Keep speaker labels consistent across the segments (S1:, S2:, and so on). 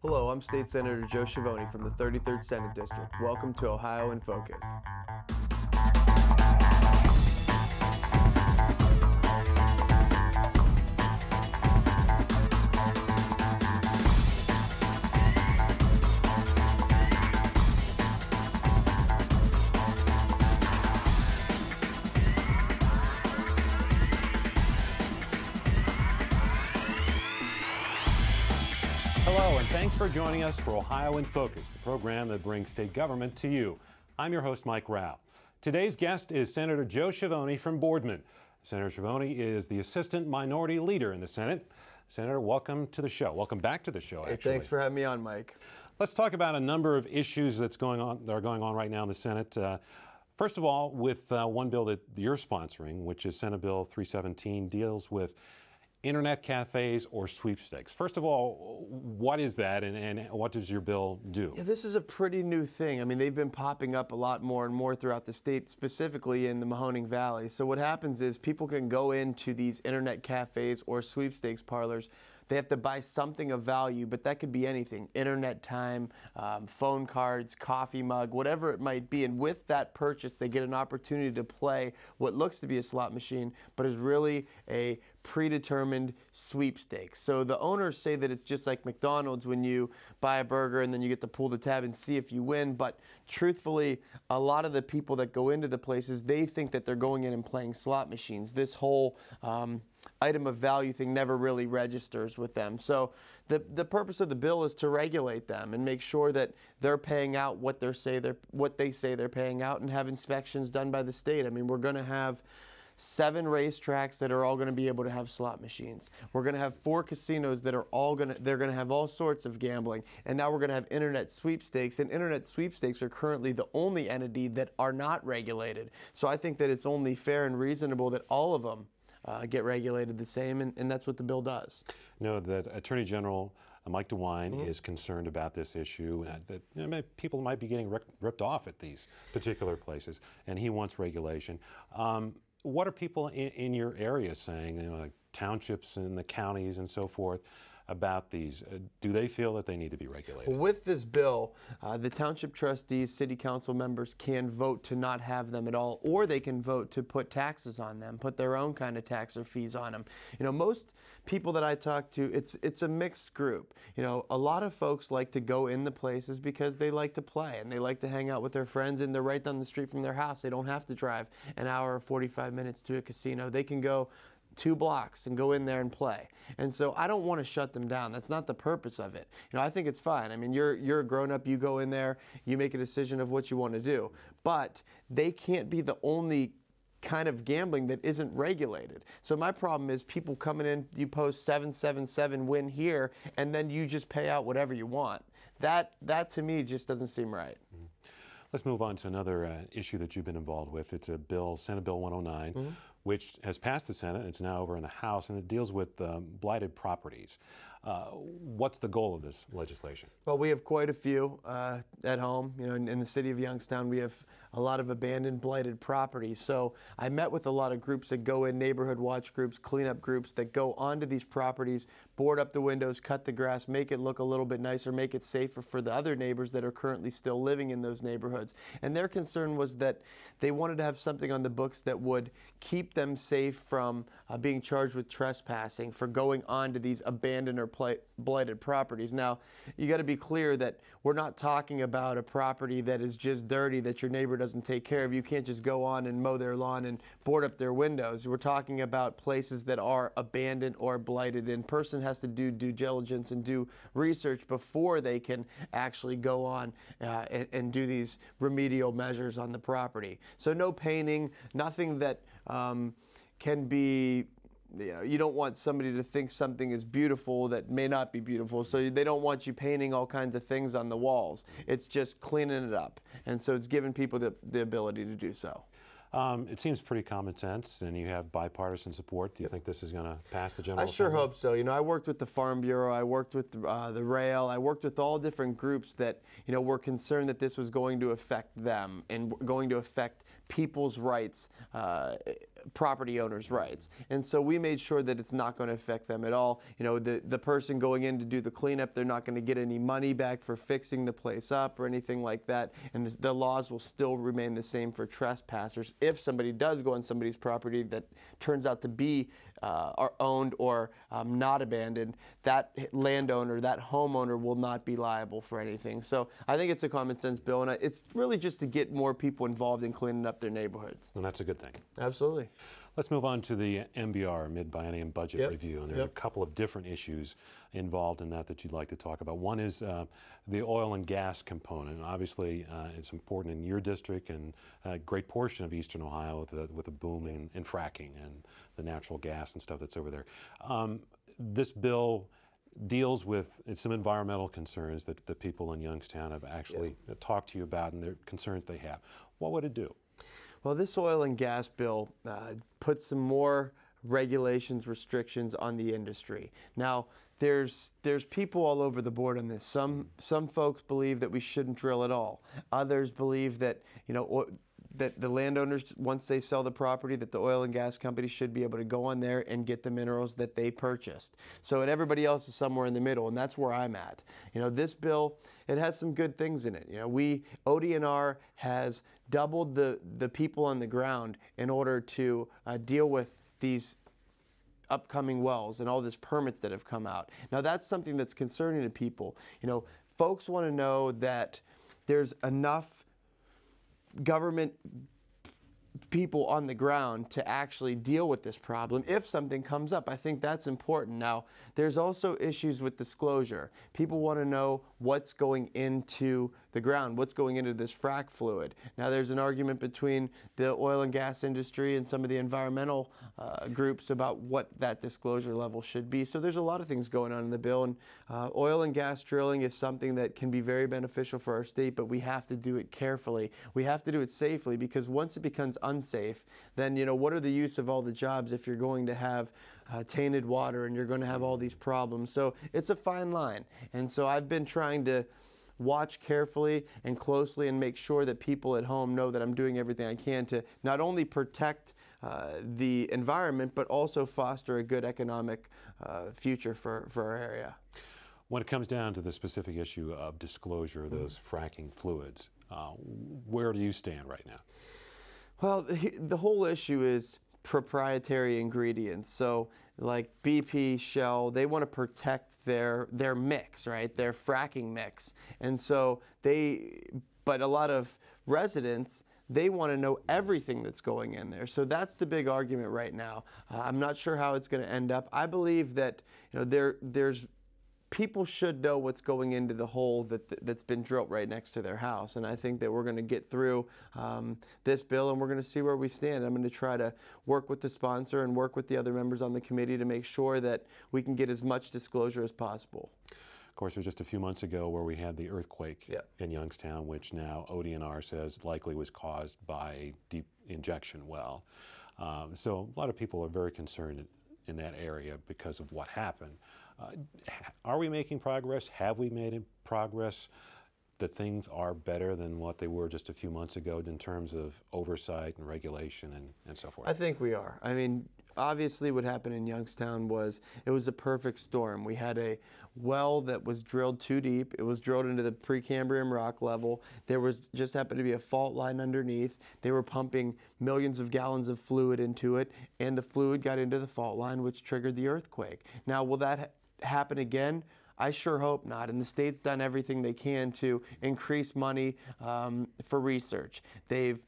S1: Hello, I'm State Senator Joe Schiavoni from the 33rd Senate District. Welcome to Ohio in Focus.
S2: Hello, and thanks for joining us for Ohio in Focus, the program that brings state government to you. I'm your host, Mike Rao. Today's guest is Senator Joe Schiavoni from Boardman. Senator Schiavoni is the Assistant Minority Leader in the Senate. Senator, welcome to the show. Welcome back to the show, actually.
S1: Hey, thanks for having me on, Mike.
S2: Let's talk about a number of issues that are going on right now in the Senate. First of all, with one bill that you're sponsoring, which is Senate Bill 317, deals with internet cafes or sweepstakes. First of all, what is that and what does your bill do?
S1: Yeah, this is a pretty new thing. I mean, they've been popping up a lot more and more throughout the state, specifically in the Mahoning Valley. So what happens is people can go into these internet cafes or sweepstakes parlors. They have to buy something of value, but that could be anything: internet time, phone cards, coffee mug, whatever it might be. And with that purchase, they get an opportunity to play what looks to be a slot machine, but is really a predetermined sweepstakes. So the owners say that it's just like McDonald's when you buy a burger and then you get to pull the tab and see if you win. But truthfully, a lot of the people that go into the places, they think that they're going in and playing slot machines. This whole item of value thing never really registers with them. So the purpose of the bill is to regulate them and make sure that they're paying out what they say they're paying out, and have inspections done by the state. I mean, we're going to have 7 racetracks that are all going to be able to have slot machines. We're going to have 4 casinos that are they're going to have all sorts of gambling. And now we're going to have internet sweepstakes. And internet sweepstakes are currently the only entity that are not regulated. So I think that it's only fair and reasonable that all of them get regulated the same, and that's what the bill does.
S2: You know, that Attorney General Mike DeWine is concerned about this issue, that people might be getting ripped off at these particular places, and he wants regulation. What are people in your area saying, you know, like townships and the counties and so forth, about these? Do they feel that they need to be regulated?
S1: With this bill, the township trustees, city council members can vote to not have them at all, or they can vote to put taxes on them, put their own kind of tax or fees on them. You know, most people that I talk to, it's a mixed group. You know, a lot of folks like to go in the places because they like to play and they like to hang out with their friends, and they're right down the street from their house. They don't have to drive an hour or 45 minutes to a casino. They can go 2 blocks and go in there and play. And so I don't want to shut them down. That's not the purpose of it. You know, I think it's fine. I mean, you're a grown-up, you go in there, you make a decision of what you want to do. But they can't be the only kind of gambling that isn't regulated. So my problem is people coming in, you post 777 win here, and then you just pay out whatever you want. That to me just doesn't seem right.
S2: Let's move on to another issue that you've been involved with. It's a bill, Senate Bill 109, which has passed the Senate. It's now over in the House, and it deals with blighted properties. What's the goal of this legislation?
S1: Well, we have quite a few at home. You know, in the city of Youngstown, we have a lot of abandoned, blighted properties. So I met with a lot of groups that go in, neighborhood watch groups, cleanup groups that go onto these properties, board up the windows, cut the grass, make it look a little bit nicer, make it safer for the other neighbors that are currently still living in those neighborhoods. And their concern was that they wanted to have something on the books that would keep them safe from being charged with trespassing for going onto these abandoned or blighted properties. Now, you got to be clear that we're not talking about a property that is just dirty that your neighbor doesn't take care of. You can't just go on and mow their lawn and board up their windows. We're talking about places that are abandoned or blighted, and person has to do due diligence and do research before they can actually go on and do these remedial measures on the property. So no painting, nothing that can be, you know, you don't want somebody to think something is beautiful that may not be beautiful. So they don't want you painting all kinds of things on the walls. It's just cleaning it up. And so it's giving people the ability to do so.
S2: It seems pretty common sense, and you have bipartisan support. Do you think this is going to pass the General
S1: Assembly? I sure hope so. You know, I worked with the Farm Bureau, I worked with the rail, I worked with all different groups that, you know, were concerned that this was going to affect them and going to affect people's rights, property owners' rights. And so we made sure that it's not going to affect them at all. You know, the person going in to do the cleanup, they're not going to get any money back for fixing the place up or anything like that. And the laws will still remain the same for trespassers. If somebody does go on somebody's property that turns out to be owned or not abandoned, that landowner, that homeowner will not be liable for anything. So I think it's a common sense bill, and it's really just to get more people involved in cleaning up their neighborhoods.
S2: And that's a good thing.
S1: Absolutely.
S2: Let's move on to the MBR, Mid-Biennium Budget Review, and there's a couple of different issues involved in that you'd like to talk about. One is the oil and gas component. Obviously, it's important in your district and a great portion of eastern Ohio with a boom in fracking and the natural gas and stuff that's over there. This bill deals with some environmental concerns that the people in Youngstown have actually talked to you about and their concerns they have. What would it do?
S1: Well, this oil and gas bill puts some more regulations, restrictions on the industry. Now, there's people all over the board on this. Some folks believe that we shouldn't drill at all. Others believe that, you know, that the landowners, once they sell the property, that the oil and gas company should be able to go on there and get the minerals that they purchased. So, and everybody else is somewhere in the middle, and that's where I'm at. You know, this bill, it has some good things in it. You know, ODNR has doubled the people on the ground in order to deal with these upcoming wells and all these permits that have come out. Now, that's something that's concerning to people. You know, folks want to know that there's enough government people on the ground to actually deal with this problem if something comes up. I think that's important. Now, there's also issues with disclosure. People want to know what's going into the ground, what's going into this frac fluid. Now, there's an argument between the oil and gas industry and some of the environmental groups about what that disclosure level should be. So there's a lot of things going on in the bill, and oil and gas drilling is something that can be very beneficial for our state, but we have to do it carefully. We have to do it safely, because once it becomes unsafe, then, you know, what are the use of all the jobs if you're going to have tainted water and you're going to have all these problems? So it's a fine line. And so I've been trying to watch carefully and closely and make sure that people at home know that I'm doing everything I can to not only protect the environment, but also foster a good economic future for our area.
S2: When it comes down to the specific issue of disclosure of those fracking fluids, where do you stand right now?
S1: Well, the whole issue is proprietary ingredients. So like BP, Shell, they want to protect their mix, right? Their fracking mix. And so but a lot of residents, they want to know everything that's going in there. So that's the big argument right now. I'm not sure how it's going to end up. I believe that, you know, there's people should know what's going into the hole that's been drilled right next to their house. And I think that we're going to get through this bill, and we're going to see where we stand. I'm going to try to work with the sponsor and work with the other members on the committee to make sure that we can get as much disclosure as possible.
S2: Of course, it was just a few months ago where we had the earthquake in Youngstown, which now ODNR says likely was caused by a deep injection well. So a lot of people are very concerned in that area because of what happened. Are we making progress? Have we made progress that things are better than what they were just a few months ago in terms of oversight and regulation and so forth?
S1: I think we are. I mean, obviously what happened in Youngstown was a perfect storm. We had a well that was drilled too deep. It was drilled into the Precambrian rock level. There was just happened to be a fault line underneath. They were pumping millions of gallons of fluid into it, and the fluid got into the fault line, which triggered the earthquake. Now, will that happen again? I sure hope not. And the state's done everything they can to increase money for research. They've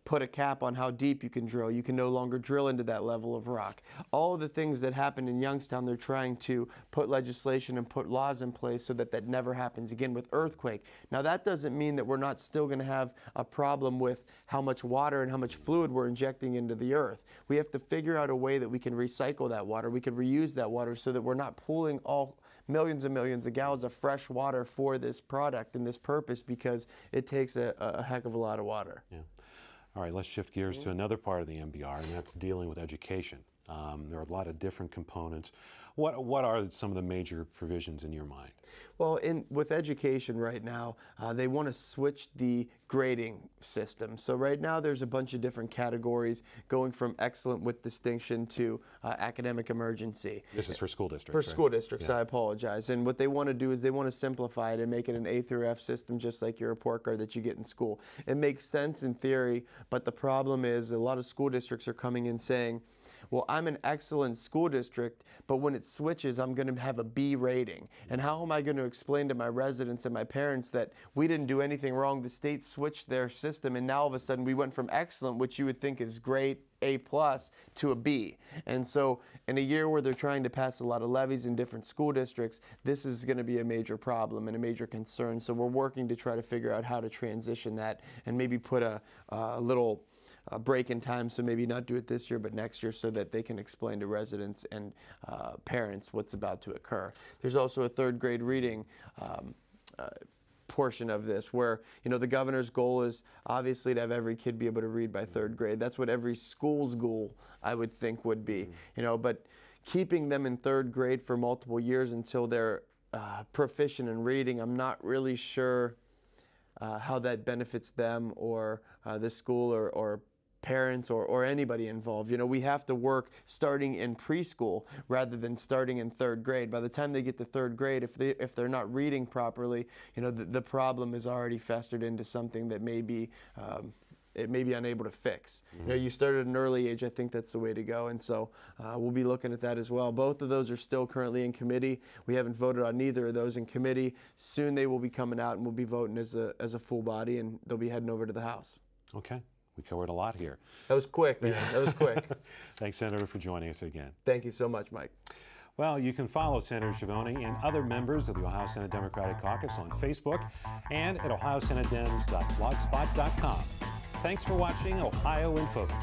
S1: put a cap on how deep you can drill. You can no longer drill into that level of rock. All of the things that happened in Youngstown, they're trying to put legislation and put laws in place so that that never happens again with earthquake. Now, that doesn't mean that we're not still going to have a problem with how much water and how much fluid we're injecting into the earth. We have to figure out a way that we can recycle that water, we can reuse that water, so that we're not pooling all millions and millions of gallons of fresh water for this product and this purpose, because it takes a heck of a lot of water.
S2: Yeah. All right, let's shift gears to another part of the MBR, and that's dealing with education. There are a lot of different components. What are some of the major provisions in your mind?
S1: Well, with education right now, they want to switch the grading system. So right now there's a bunch of different categories going from excellent with distinction to academic emergency.
S2: This is for school districts,
S1: For
S2: right?
S1: school districts,
S2: Yeah.
S1: I apologize. And what they want to do is they want to simplify it and make it an A through F system, just like your report card that you get in school. It makes sense in theory, but the problem is a lot of school districts are coming in saying, well, I'm an excellent school district, but when it switches, I'm going to have a B rating. And how am I going to explain to my residents and my parents that we didn't do anything wrong? The state switched their system, and now all of a sudden we went from excellent, which you would think is great, A+, to a B. And so in a year where they're trying to pass a lot of levies in different school districts, this is going to be a major problem and a major concern. So we're working to try to figure out how to transition that and maybe put a little break in time, so maybe not do it this year but next year, so that they can explain to residents and parents what's about to occur. There's also a third grade reading portion of this where, you know, the governor's goal is obviously to have every kid be able to read by third grade. That's what every school's goal, I would think, would be. You know, but keeping them in third grade for multiple years until they're proficient in reading, I'm not really sure how that benefits them or the school or parents or anybody involved. You know, we have to work starting in preschool rather than starting in third grade. By the time they get to third grade, if they're not reading properly, you know, the problem is already festered into something that may be it may be unable to fix. You know, you start at an early age. I think that's the way to go, and so we'll be looking at that as well. Both of those are still currently in committee. We haven't voted on neither of those in committee. Soon they will be coming out, and we'll be voting as a full body, and they'll be heading over to the House.
S2: Okay. We covered a lot here.
S1: That was quick, man. That was quick.
S2: Thanks, Senator, for joining us again.
S1: Thank you so much, Mike.
S2: Well, you can follow Senator Schiavoni and other members of the Ohio Senate Democratic Caucus on Facebook and at ohiosenatedems.blogspot.com. Thanks for watching Ohio in Focus.